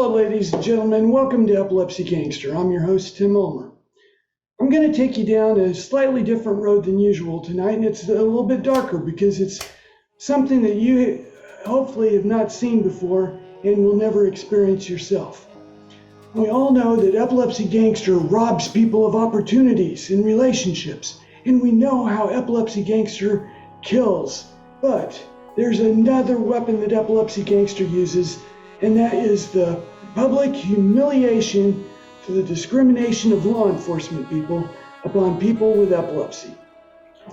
Hello, ladies and gentlemen. Welcome to Epilepsy Gangster. I'm your host, Tim Ulmer. I'm going to take you down a slightly different road than usual tonight, and it's a little bit darker because it's something that you hopefully have not seen before and will never experience yourself. We all know that Epilepsy Gangster robs people of opportunities in relationships, and we know how Epilepsy Gangster kills. But there's another weapon that Epilepsy Gangster uses, and that is the public humiliation for the discrimination of law enforcement people upon people with epilepsy.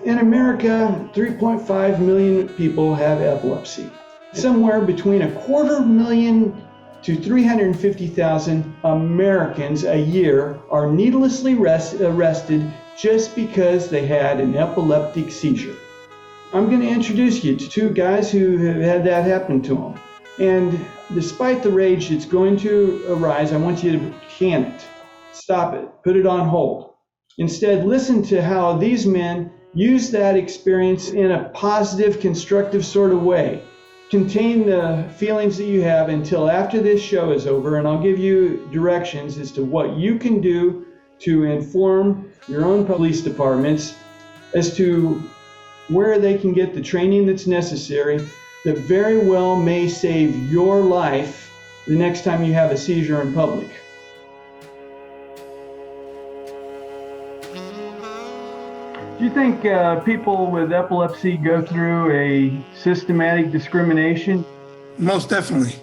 In America, 3.5 million people have epilepsy. Somewhere between 250,000 to 350,000 Americans a year are needlessly arrested just because they had an epileptic seizure. I'm going to introduce you to two guys who have had that happen to them. And despite the rage that's going to arise, I want you to can it, stop it, put it on hold. Instead, listen to how these men use that experience in a positive, constructive sort of way. Contain the feelings that you have until after this show is over, and I'll give you directions as to what you can do to inform your own police departments as to where they can get the training that's necessary that very well may save your life the next time you have a seizure in public. Do you think people with epilepsy go through a systematic discrimination? Most definitely.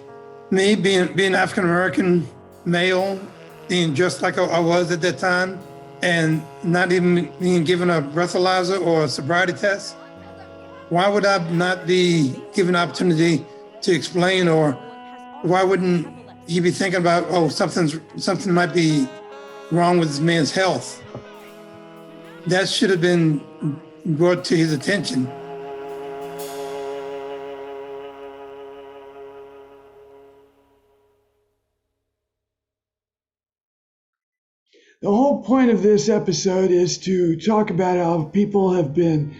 Me being African American male, being just like I was at that time, and not even being given a breathalyzer or a sobriety test, why would I not be given an opportunity to explain, or why wouldn't he be thinking about, oh, something might be wrong with this man's health? That should have been brought to his attention. The whole point of this episode is to talk about how people have been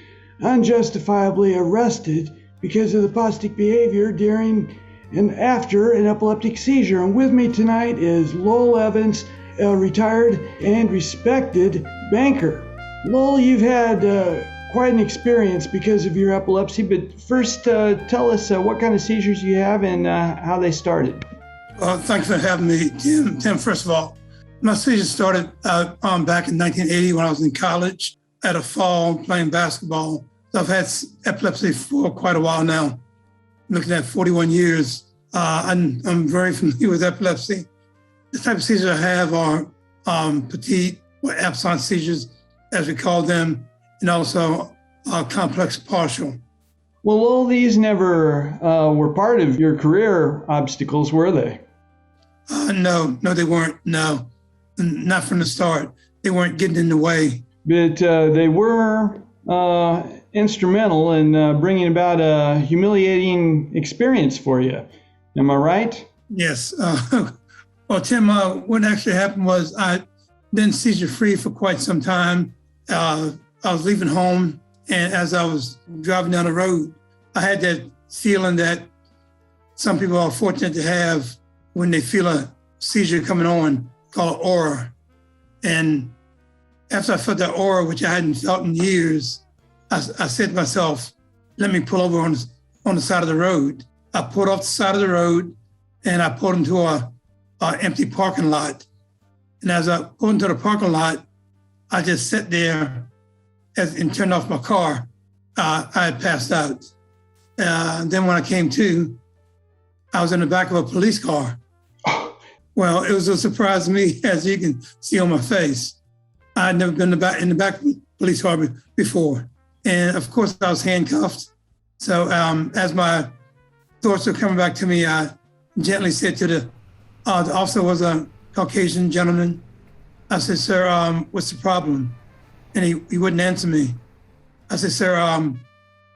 unjustifiably arrested because of the postic behavior during and after an epileptic seizure. And with me tonight is Lowell Evans, a retired and respected banker. Lowell, you've had quite an experience because of your epilepsy, but first tell us what kind of seizures you have and how they started. Well, thanks for having me, Tim. First of all, my seizures started back in 1980 when I was in college at a fall playing basketball. So I've had epilepsy for quite a while now. Looking at 41 years, I'm very familiar with epilepsy. The type of seizures I have are petite or absent seizures, as we call them, and also complex partial. Well, all these never were part of your career obstacles, were they? No, they weren't. No, not from the start. They weren't getting in the way. But they were instrumental in bringing about a humiliating experience for you. Am I right? Yes. Well, Tim, what actually happened was I'd been seizure-free for quite some time. I was leaving home, and as I was driving down the road, I had that feeling that some people are fortunate to have when they feel a seizure coming on, called aura. And after I felt that aura, which I hadn't felt in years, I said to myself, let me pull over on the side of the road. I pulled off the side of the road, and I pulled into a empty parking lot. And as I pulled into the parking lot, I just sat there and turned off my car. I had passed out. Then when I came to, I was in the back of a police car. Well, it was a surprise to me, as you can see on my face. I'd never been in the back of a police car before. And of course, I was handcuffed. So as my thoughts were coming back to me, I gently said to the officer, was a Caucasian gentleman. I said, sir, what's the problem? And he wouldn't answer me. I said, sir,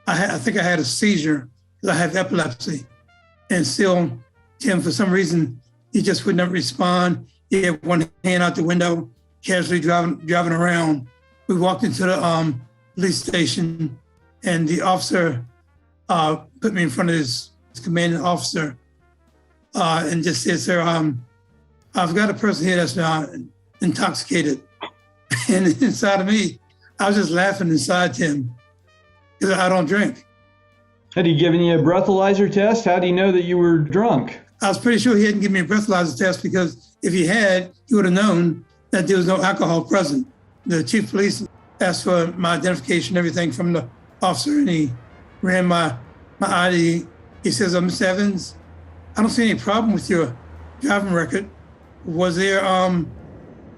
I think I had a seizure because I have epilepsy. And still, Tim, for some reason, he just would not respond. He had one hand out the window, casually driving around. We walked into the police station, and the officer put me in front of his commanding officer, and just said, sir, I've got a person here that's intoxicated. And inside of me, I was just laughing inside him because I don't drink. Had he given you a breathalyzer test? How do you know that you were drunk? I was pretty sure he hadn't given me a breathalyzer test because if he had, he would have known that there was no alcohol present. The chief of police asked for my identification, everything from the officer, and he ran my ID. He says, Mr. Evans, I don't see any problem with your driving record. Was there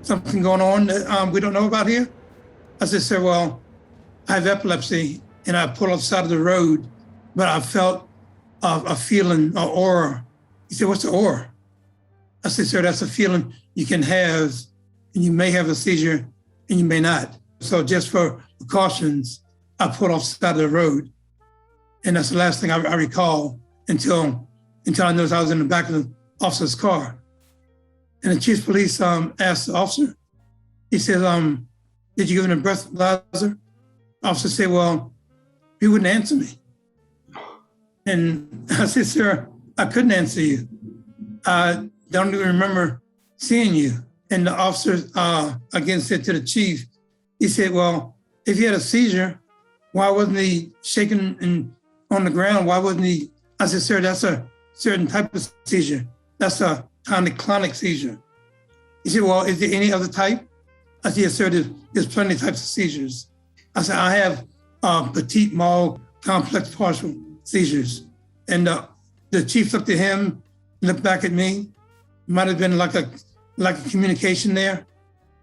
something going on that we don't know about here? I said, sir, well, I have epilepsy and I pulled off the side of the road, but I felt a feeling, an aura. He said, what's the aura? I said, sir, that's a feeling you can have, and you may have a seizure and you may not. So just for precautions, I pulled off the side of the road. And that's the last thing I recall until I noticed I was in the back of the officer's car. And the chief of police asked the officer, he said, did you give him a breathalyzer? The officer said, well, he wouldn't answer me. And I said, sir, I couldn't answer you. I don't even remember seeing you. And the officer again said to the chief, he said, well, if he had a seizure, why wasn't he shaking on the ground? Why wasn't he? I said, sir, that's a certain type of seizure. That's a tonic-clonic seizure. He said, well, is there any other type? I said, yes, sir, there's plenty of types of seizures. I said, I have petite mal complex partial seizures. And the chief looked at him, looked back at me. Might have been like a communication there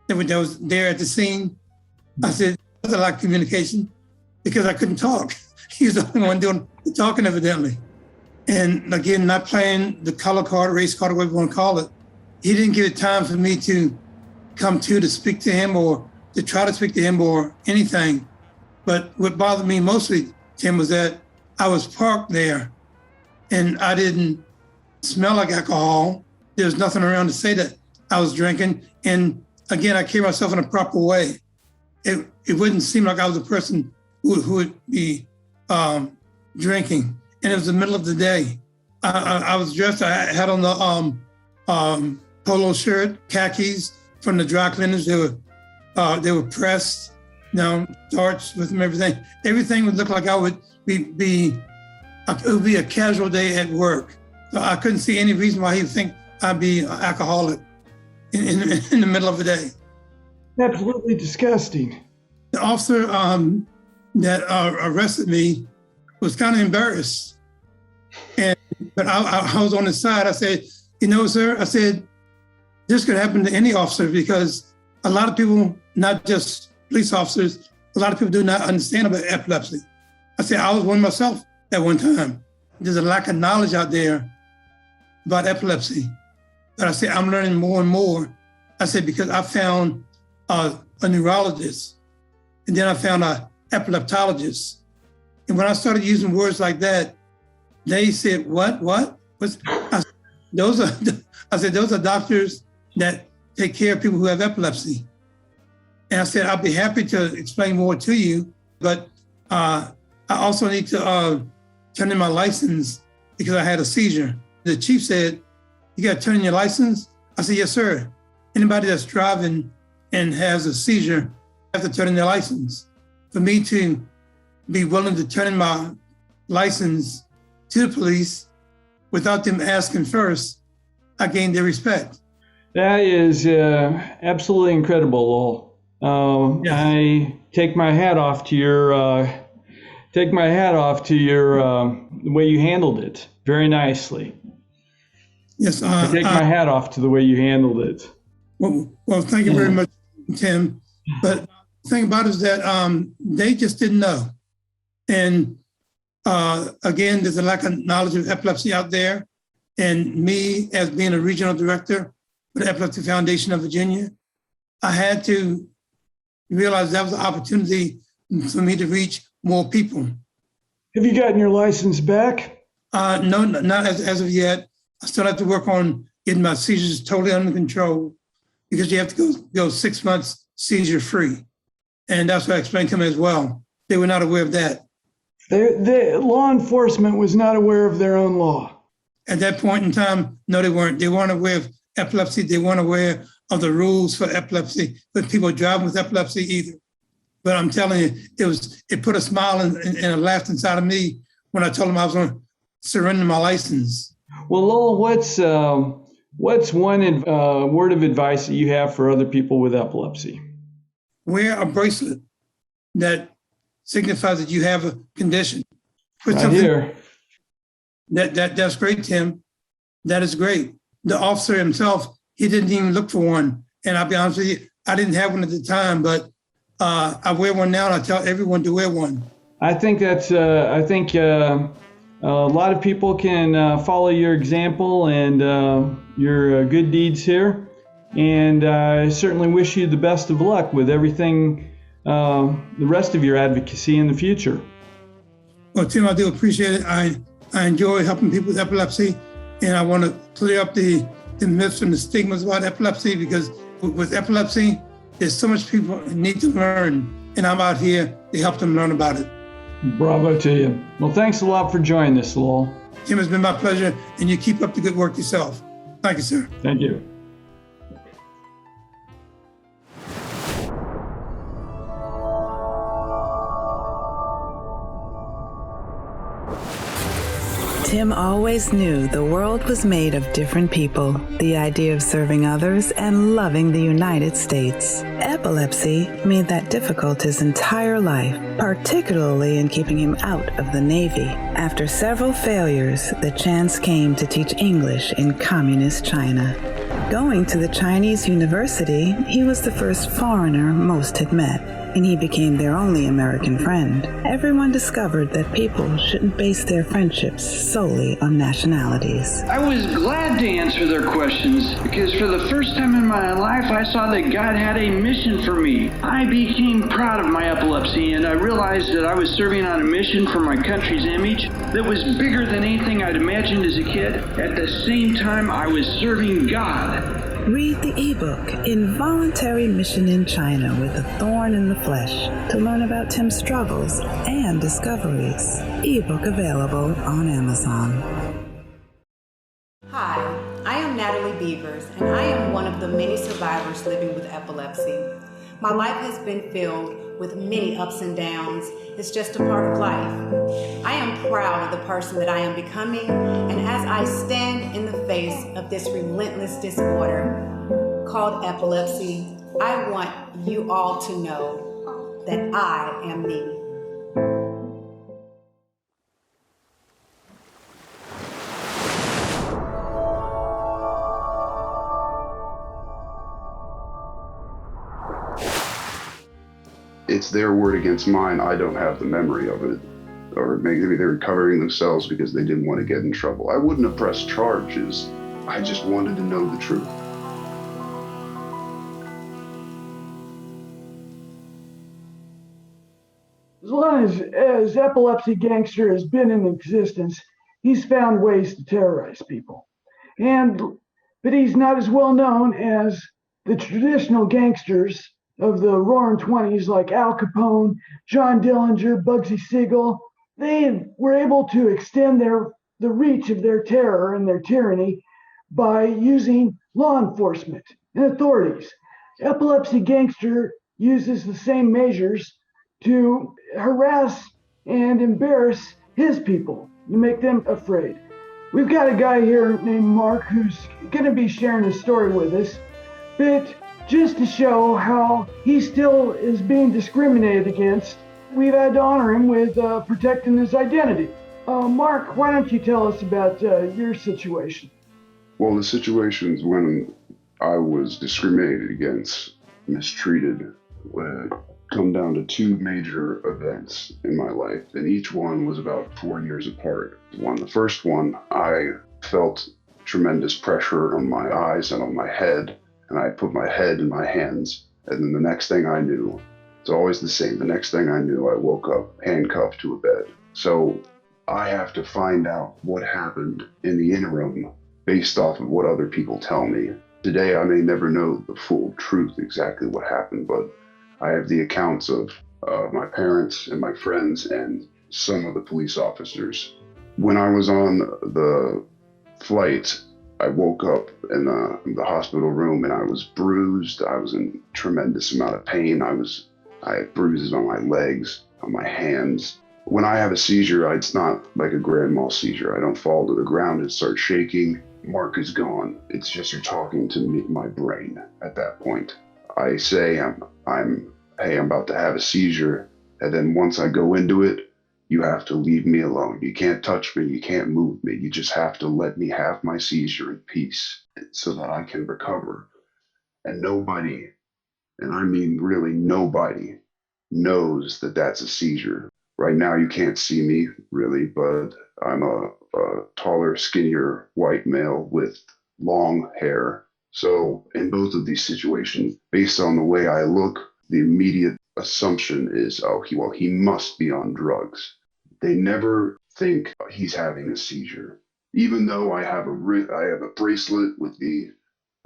that was there at the scene. I said, there's a lot of communication because I couldn't talk. He was the only one doing the talking evidently. And again, not playing the color card, race card, whatever you want to call it. He didn't give it time for me to come to speak to him or to try to speak to him or anything. But what bothered me mostly, Tim, was that I was parked there and I didn't smell like alcohol. There was nothing around to say that I was drinking. And again, I carried myself in a proper way. It wouldn't seem like I was a person who would be drinking. And it was the middle of the day. I was dressed, I had on the polo shirt, khakis from the dry cleaners. They were pressed, starched with them, everything. Everything would look like I would it would be a casual day at work. So I couldn't see any reason why he would think I'd be an alcoholic in the middle of the day. Absolutely disgusting. The officer that arrested me was kind of embarrassed. But I was on his side. I said, sir, I said, this could happen to any officer because a lot of people, not just police officers, a lot of people do not understand about epilepsy. I said, I was one myself at one time. There's a lack of knowledge out there about epilepsy. But I said, I'm learning more and more. I said, because I found a neurologist, and then I found an epileptologist. And when I started using words like that, they said, what? I said, those are doctors that take care of people who have epilepsy. And I said, I'll be happy to explain more to you, but I also need to turn in my license because I had a seizure. The chief said, you got to turn in your license? I said, yes, sir. Anybody that's driving and has a seizure have to turn in their license. For me to be willing to turn in my license to the police without them asking first, I gained their respect. That is absolutely incredible, Lowell. Yeah. I take my hat off to your the way you handled it very nicely. Yes, I take my hat off to the way you handled it. Well, thank you very much, Tim. But the thing about it is that they just didn't know. And again, there's a lack of knowledge of epilepsy out there. And me, as being a regional director for the Epilepsy Foundation of Virginia, I had to realize that was an opportunity for me to reach more people. Have you gotten your license back? No, not as of yet. I still have to work on getting my seizures totally under control because you have to go 6 months seizure free. And that's what I explained to them as well. They were not aware of that. The law enforcement was not aware of their own law. At that point in time, no, they weren't. They weren't aware of epilepsy. They weren't aware of the rules for epilepsy, with people driving with epilepsy either. But I'm telling you, it put a smile and a laugh inside of me when I told them I was going to surrender my license. Well, Lowell, what's one word of advice that you have for other people with epilepsy? Wear a bracelet that signifies that you have a condition. Put Right here. That's great, Tim. That is great. The officer himself, he didn't even look for one. And I'll be honest with you, I didn't have one at the time, but I wear one now, and I tell everyone to wear one. I think a lot of people can follow your example and your good deeds here. And I certainly wish you the best of luck with everything, the rest of your advocacy in the future. Well, Tim, I do appreciate it. I enjoy helping people with epilepsy, and I want to clear up the myths and the stigmas about epilepsy, because with epilepsy, there's so much people need to learn, and I'm out here to help them learn about it. Bravo to you. Well, thanks a lot for joining us, Lowell. Tim, it's been my pleasure, and you keep up the good work yourself. Thank you, sir. Thank you. Tim always knew the world was made of different people, the idea of serving others, and loving the United States. Epilepsy made that difficult his entire life, particularly in keeping him out of the Navy. After several failures, the chance came to teach English in communist China. Going to the Chinese university, he was the first foreigner most had met, and he became their only American friend. Everyone discovered that people shouldn't base their friendships solely on nationalities. I was glad to answer their questions, because for the first time in my life, I saw that God had a mission for me. I became proud of my epilepsy, and I realized that I was serving on a mission for my country's image that was bigger than anything I'd imagined as a kid. At the same time, I was serving God. Read the ebook, Involuntary Mission in China with a Thorn in the Flesh, to learn about Tim's struggles and discoveries. Ebook available on Amazon. Hi, I am Natalie Beavers, and I am one of the many survivors living with epilepsy. My life has been filled with many ups and downs. It's just a part of life. I am proud of the person that I am becoming, and as I stand in the face of this relentless disorder called epilepsy, I want you all to know that I am me. It's their word against mine. I don't have the memory of it. Or maybe they're covering themselves because they didn't want to get in trouble. I wouldn't have pressed charges. I just wanted to know the truth. As long as Epilepsy Gangster has been in existence, he's found ways to terrorize people. But he's not as well known as the traditional gangsters of the Roaring '20s, like Al Capone, John Dillinger, Bugsy Siegel. They were able to extend the reach of their terror and their tyranny by using law enforcement and authorities. Epilepsy Gangster uses the same measures to harass and embarrass his people, to make them afraid. We've got a guy here named Mark who's going to be sharing his story with us, but just to show how he still is being discriminated against, we've had to honor him with protecting his identity. Mark, why don't you tell us about your situation? Well, the situations when I was discriminated against, mistreated, come down to two major events in my life, and each one was about 4 years apart. The first one, I felt tremendous pressure on my eyes and on my head, and I put my head in my hands, and then the next thing I knew, it's always the same, the next thing I knew, I woke up handcuffed to a bed. So I have to find out what happened in the interim based off of what other people tell me. Today, I may never know the full truth, exactly what happened, but I have the accounts of my parents and my friends and some of the police officers. When I was on the flight, I woke up in the hospital room and I was bruised. I was in tremendous amount of pain. I had bruises on my legs, on my hands. When I have a seizure, it's not like a grand mal seizure. I don't fall to the ground and start shaking. Mark is gone. It's just you're talking to me, my brain at that point. I say hey, I'm about to have a seizure. And then once I go into it, you have to leave me alone. You can't touch me. You can't move me. You just have to let me have my seizure in peace so that I can recover. And nobody, and I mean really nobody, knows that that's a seizure. Right now you can't see me really, but I'm a taller, skinnier white male with long hair. So in both of these situations, based on the way I look, the immediate assumption is, he must be on drugs. They never think he's having a seizure. Even though I have a bracelet with the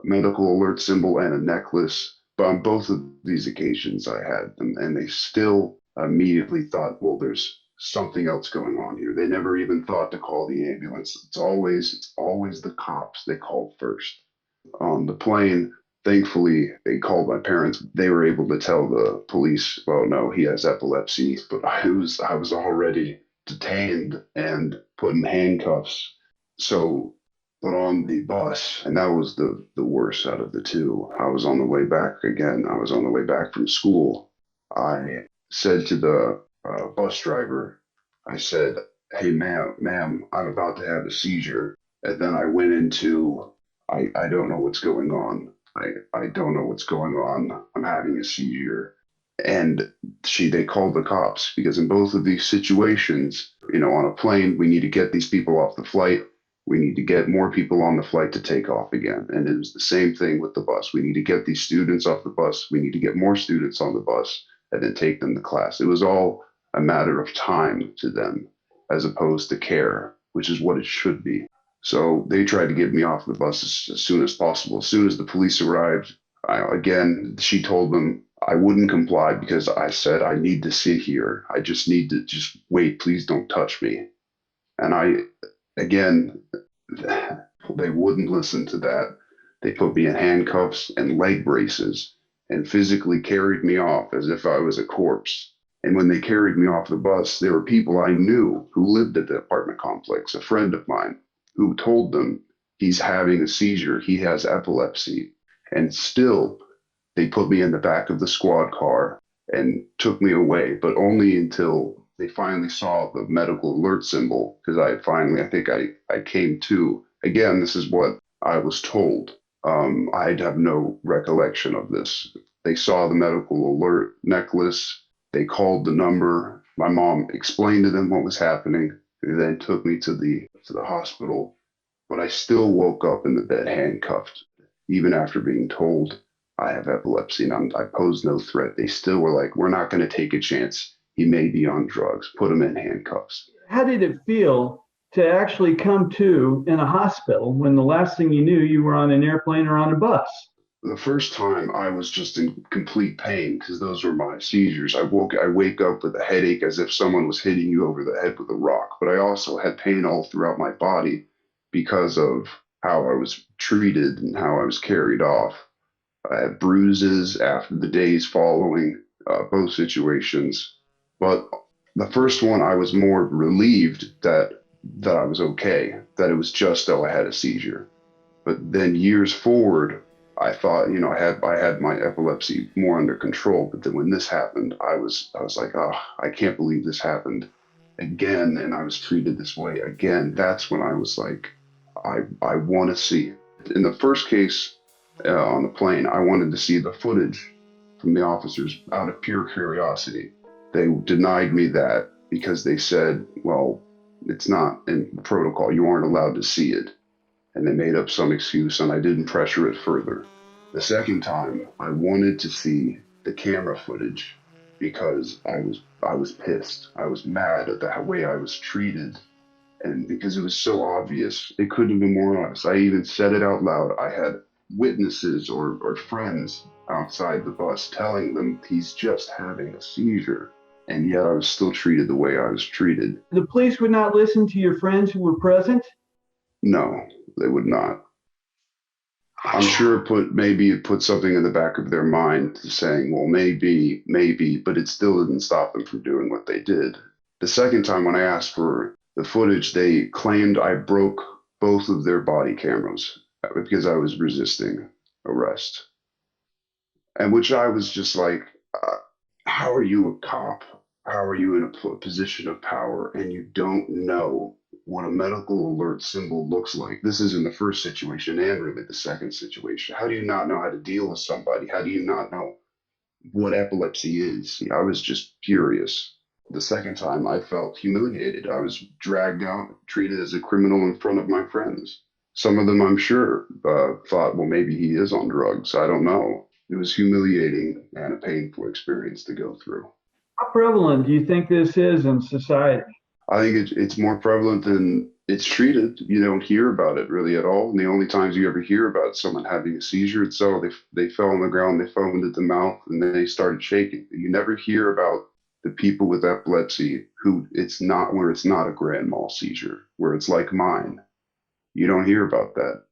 medical alert symbol and a necklace, but on both of these occasions I had them, and they still immediately thought, well, there's something else going on here. They never even thought to call the ambulance. It's always the cops they called first. On the plane, thankfully, they called my parents. They were able to tell the police, well, no, he has epilepsy, but I was already detained and put in handcuffs. So, but on the bus, and that was the worst out of the two. I was on the way back again. I was on the way back from school. I said to the bus driver, I said, hey, ma'am, I'm about to have a seizure. And then I went into, I don't know what's going on. I don't know what's going on. I'm having a seizure. And they called the cops because in both of these situations, on a plane, we need to get these people off the flight. We need to get more people on the flight to take off again. And it was the same thing with the bus. We need to get these students off the bus. We need to get more students on the bus and then take them to class. It was all a matter of time to them as opposed to care, which is what it should be. So they tried to get me off the bus as soon as possible. As soon as the police arrived, she told them I wouldn't comply because I said, I need to sit here. I just need to wait. Please don't touch me. And they wouldn't listen to that. They put me in handcuffs and leg braces and physically carried me off as if I was a corpse. And when they carried me off the bus, there were people I knew who lived at the apartment complex, a friend of mine, who told them he's having a seizure, he has epilepsy. And still, they put me in the back of the squad car and took me away, but only until they finally saw the medical alert symbol, because I came to. Again, this is what I was told. I have no recollection of this. They saw the medical alert necklace. They called the number. My mom explained to them what was happening. They then took me to the hospital, but I still woke up in the bed handcuffed, even after being told I have epilepsy and I pose no threat. They still were like, we're not going to take a chance. He may be on drugs. Put him in handcuffs. How did it feel to actually come to in a hospital when the last thing you knew, you were on an airplane or on a bus? The first time I was just in complete pain because those were my seizures. I wake up with a headache as if someone was hitting you over the head with a rock. But I also had pain all throughout my body because of how I was treated and how I was carried off. I had bruises after the days following both situations. But the first one, I was more relieved that I was okay, that it was just, I had a seizure. But then years forward, I thought, I had my epilepsy more under control. But then when this happened, I was like, I can't believe this happened again. And I was treated this way again. That's when I was like, I want to see. In the first case on the plane, I wanted to see the footage from the officers out of pure curiosity. They denied me that because they said, well, it's not in the protocol. You aren't allowed to see it. And they made up some excuse and I didn't pressure it further. The second time, I wanted to see the camera footage because I was pissed. I was mad at the way I was treated. And because it was so obvious, it couldn't have been more honest. I even said it out loud. I had witnesses or friends outside the bus telling them he's just having a seizure. And yet I was still treated the way I was treated. The police would not listen to your friends who were present? No, they would not. I'm sure it put something in the back of their mind saying, well, maybe, but it still didn't stop them from doing what they did. The second time when I asked for the footage, they claimed I broke both of their body cameras because I was resisting arrest. And which I was just like, uh, how are you a cop? How are you in a position of power and you don't know what a medical alert symbol looks like? This is in the first situation and really the second situation. How do you not know how to deal with somebody? How do you not know what epilepsy is? I was just furious. The second time I felt humiliated. I was dragged out, treated as a criminal in front of my friends. Some of them, I'm sure, thought, well, maybe he is on drugs. I don't know. It was humiliating and a painful experience to go through. How prevalent do you think this is in society? I think it's more prevalent than it's treated. You don't hear about it really at all. And the only times you ever hear about someone having a seizure, it's so they fell on the ground, they foamed at the mouth, and then they started shaking. You never hear about the people with epilepsy who it's not a grand mal seizure, where it's like mine. You don't hear about that.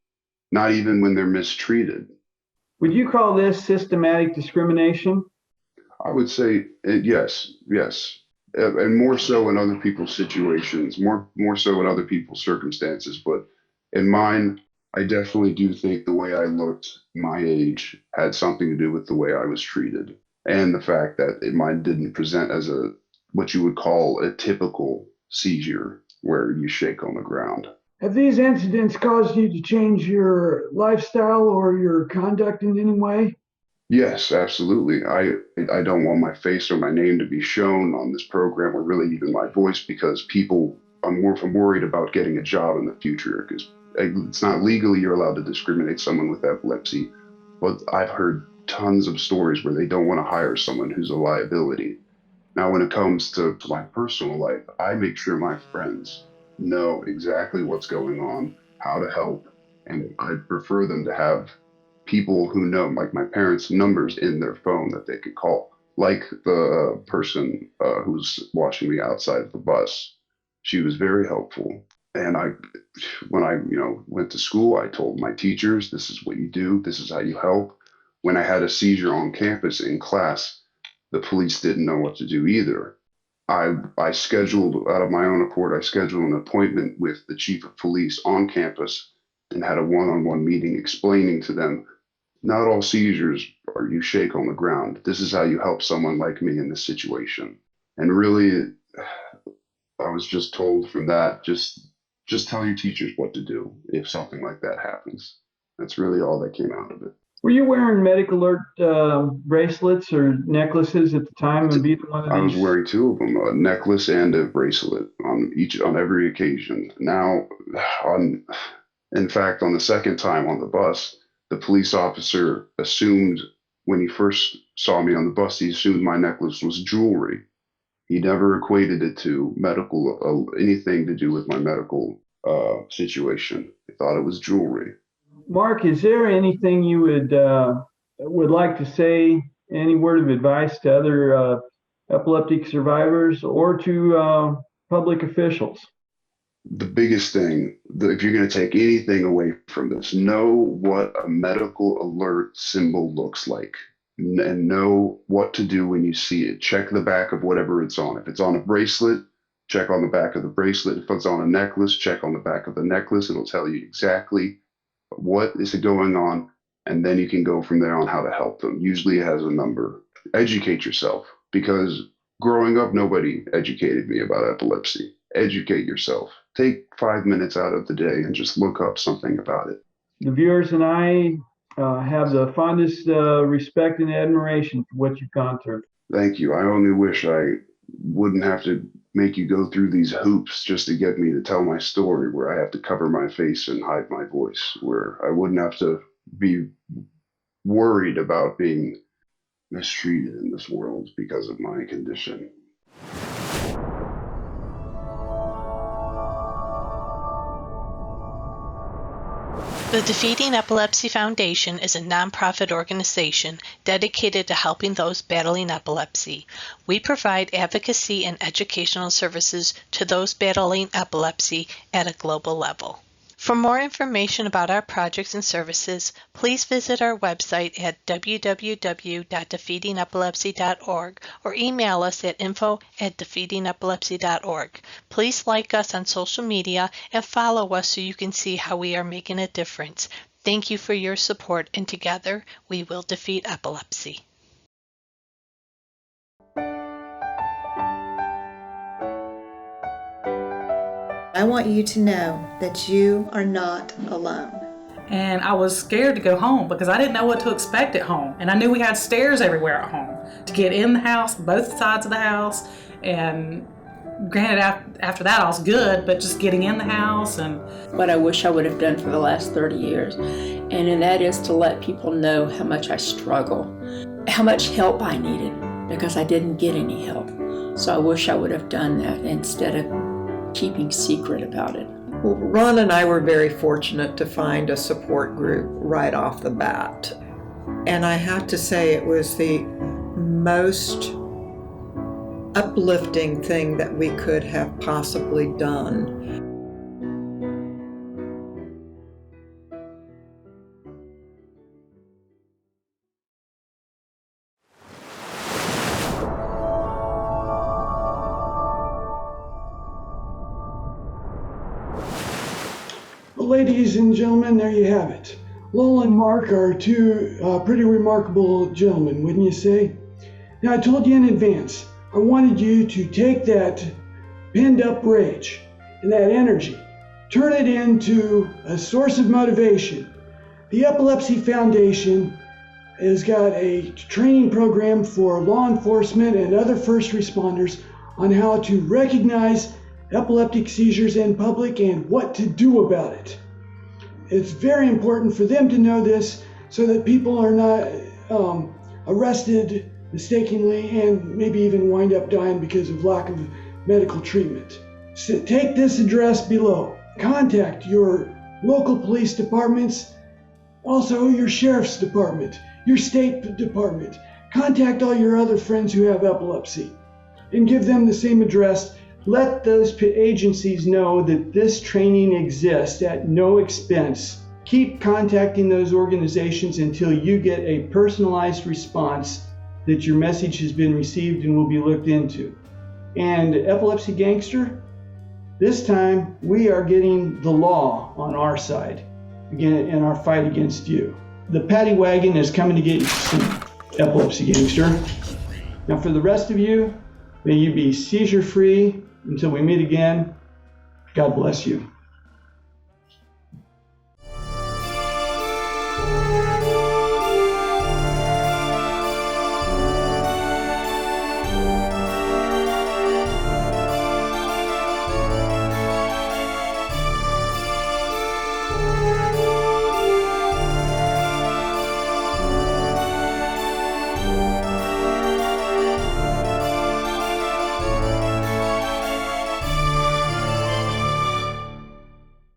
Not even when they're mistreated. Would you call this systematic discrimination? I would say yes, and more so in other people's situations, more so in other people's circumstances. But in mine, I definitely do think the way I looked, my age, had something to do with the way I was treated, and the fact that mine didn't present as a what you would call a typical seizure, where you shake on the ground. Have these incidents caused you to change your lifestyle or your conduct in any way? Yes, absolutely. I don't want my face or my name to be shown on this program, or really even my voice, because I'm worried about getting a job in the future, because it's not legally you're allowed to discriminate someone with epilepsy, but I've heard tons of stories where they don't want to hire someone who's a liability. Now, when it comes to my personal life, I make sure my friends know exactly what's going on, how to help, and I prefer them to have people who know, like my parents' numbers in their phone that they could call. Like the person who's watching me outside of the bus, she was very helpful. And when I, went to school, I told my teachers, "This is what you do. This is how you help." When I had a seizure on campus in class, the police didn't know what to do either. I scheduled out of my own accord. I scheduled an appointment with the chief of police on campus and had a one-on-one meeting explaining to them, not all seizures are you shake on the ground. This is how you help someone like me in this situation. And really, I was just told from that, just tell your teachers what to do if something like that happens. That's really all that came out of it. Were you wearing medical alert bracelets or necklaces at the time of either one of I was these? wearing two of them, a necklace and a bracelet on every occasion. Now, in fact, on the second time on the bus, the police officer assumed when he first saw me on the bus, he assumed my necklace was jewelry. He never equated it to medical, anything to do with my medical situation. He thought it was jewelry. Mark, is there anything you would like to say, any word of advice to other epileptic survivors or to public officials? The biggest thing, if you're going to take anything away from this, know what a medical alert symbol looks like and know what to do when you see it. Check the back of whatever it's on. If it's on a bracelet, check on the back of the bracelet. If it's on a necklace, check on the back of the necklace. It'll tell you exactly what is going on, and then you can go from there on how to help them. Usually it has a number. Educate yourself, because growing up, nobody educated me about epilepsy. Educate yourself. Take 5 minutes out of the day and just look up something about it. The viewers and I have the fondest respect and admiration for what you've gone through. Thank you. I only wish I wouldn't have to make you go through these hoops just to get me to tell my story, where I have to cover my face and hide my voice, where I wouldn't have to be worried about being mistreated in this world because of my condition. The Defeating Epilepsy Foundation is a nonprofit organization dedicated to helping those battling epilepsy. We provide advocacy and educational services to those battling epilepsy at a global level. For more information about our projects and services, please visit our website at www.defeatingepilepsy.org or email us at info@defeatingepilepsy.org. Please like us on social media and follow us so you can see how we are making a difference. Thank you for your support, and together we will defeat epilepsy. I want you to know that you are not alone. And I was scared to go home because I didn't know what to expect at home. And I knew we had stairs everywhere at home to get in the house, both sides of the house. And granted, after that I was good, but just getting in the house and... What I wish I would have done for the last 30 years. And that is to let people know how much I struggle, how much help I needed, because I didn't get any help. So I wish I would have done that instead of keeping secret about it. Well, Ron and I were very fortunate to find a support group right off the bat. And I have to say it was the most uplifting thing that we could have possibly done. Ladies and gentlemen, there you have it. Lowell and Mark are two pretty remarkable gentlemen, wouldn't you say? Now, I told you in advance, I wanted you to take that pinned up rage and that energy, turn it into a source of motivation. The Epilepsy Foundation has got a training program for law enforcement and other first responders on how to recognize epileptic seizures in public and what to do about it. It's very important for them to know this so that people are not arrested mistakenly and maybe even wind up dying because of lack of medical treatment. So take this address below. Contact your local police departments, also your sheriff's department, your state department. Contact all your other friends who have epilepsy and give them the same address. Let those agencies know that this training exists at no expense. Keep contacting those organizations until you get a personalized response that your message has been received and will be looked into. And Epilepsy Gangster, this time we are getting the law on our side again in our fight against you. The paddy wagon is coming to get you some Epilepsy Gangster. Now for the rest of you, may you be seizure free until we meet again. God bless you.